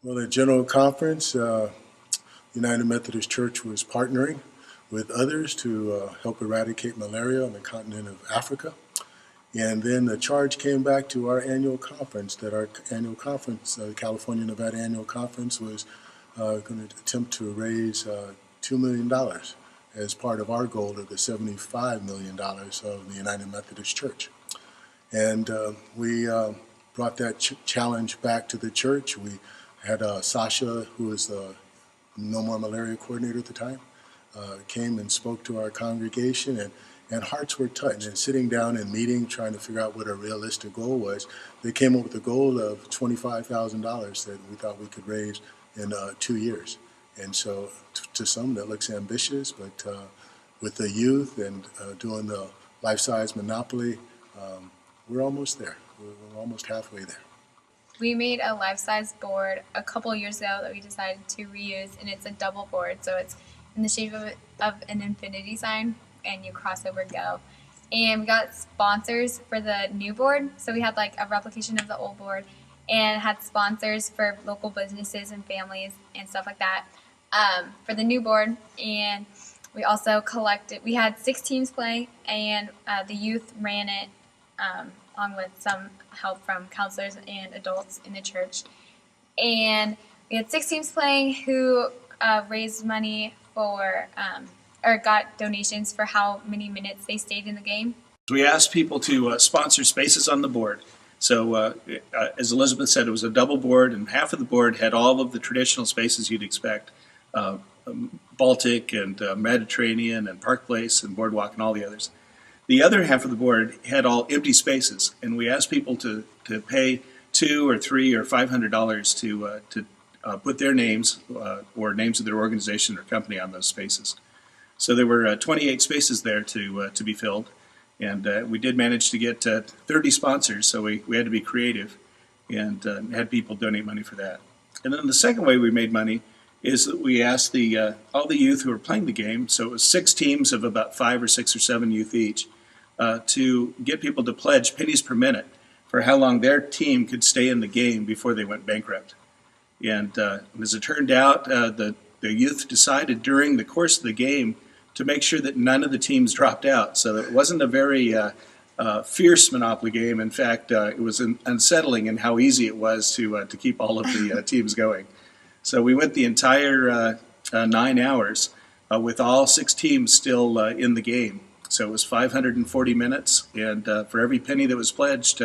Well, at General Conference, United Methodist Church was partnering with others to help eradicate malaria on the continent of Africa. And then the charge came back to our annual conference, that our annual conference, the California Nevada Annual Conference, was going to attempt to raise $2 million as part of our goal of the $75 million of the United Methodist Church. And we brought that challenge back to the church. We had Sasha, who was the No More Malaria coordinator at the time, came and spoke to our congregation, and hearts were touched. And sitting down and meeting, trying to figure out what a realistic goal was, they came up with a goal of $25,000 that we thought we could raise in 2 years. And so to some that looks ambitious, but with the youth and doing the life-size Monopoly, we're almost there. We're almost halfway there. We made a life-size board a couple years ago that we decided to reuse, and it's a double board, so it's in the shape of an infinity sign, and you cross over go. And we got sponsors for the new board, so we had like a replication of the old board, and had sponsors for local businesses and families and stuff like that for the new board. And we also collected, we had 6 teams playing, and the youth ran it along with some help from counselors and adults in the church. And we had 6 teams playing who raised money for, or got donations for how many minutes they stayed in the game. We asked people to sponsor spaces on the board. So as Elizabeth said, it was a double board, and half of the board had all of the traditional spaces you'd expect, Baltic and Mediterranean and Park Place and Boardwalk and all the others. The other half of the board had all empty spaces, and we asked people to pay $200 or $300 or $500 to put their names or names of their organization or company on those spaces. So there were 28 spaces there to be filled, and we did manage to get 30 sponsors, so we had to be creative and had people donate money for that. And then the second way we made money is that we asked all the youth who were playing the game, so it was 6 teams of about 5 or 6 or 7 youth each, to get people to pledge pennies per minute for how long their team could stay in the game before they went bankrupt. And as it turned out, the youth decided during the course of the game to make sure that none of the teams dropped out. So it wasn't a very fierce Monopoly game. In fact, it was unsettling in how easy it was to keep all of the teams going. So we went the entire 9 hours with all 6 teams still in the game. So it was 540 minutes, and for every penny that was pledged,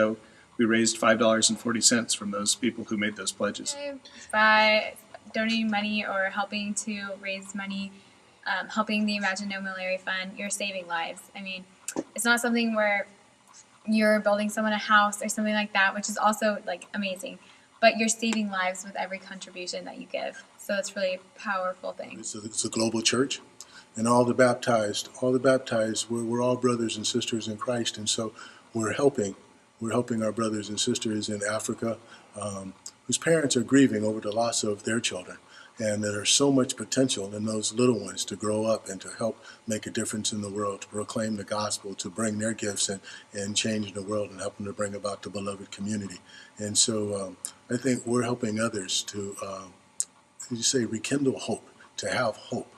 we raised $5.40 from those people who made those pledges. By donating money or helping to raise money, helping the Imagine No Malaria Fund, you're saving lives. I mean, it's not something where you're building someone a house or something like that, which is also like amazing, but you're saving lives with every contribution that you give. So it's really a powerful thing. It's a global church, and all the baptized, we're all brothers and sisters in Christ, and so we're helping our brothers and sisters in Africa whose parents are grieving over the loss of their children. And there's so much potential in those little ones to grow up and to help make a difference in the world, to proclaim the gospel, to bring their gifts and change the world and help them to bring about the beloved community. And so I think we're helping others to, rekindle hope, to have hope,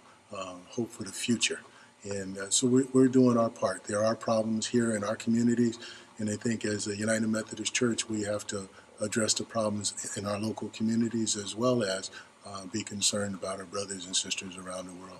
hope for the future. And so we're doing our part. There are problems here in our communities, and I think as a United Methodist Church, we have to address the problems in our local communities as well as be concerned about our brothers and sisters around the world.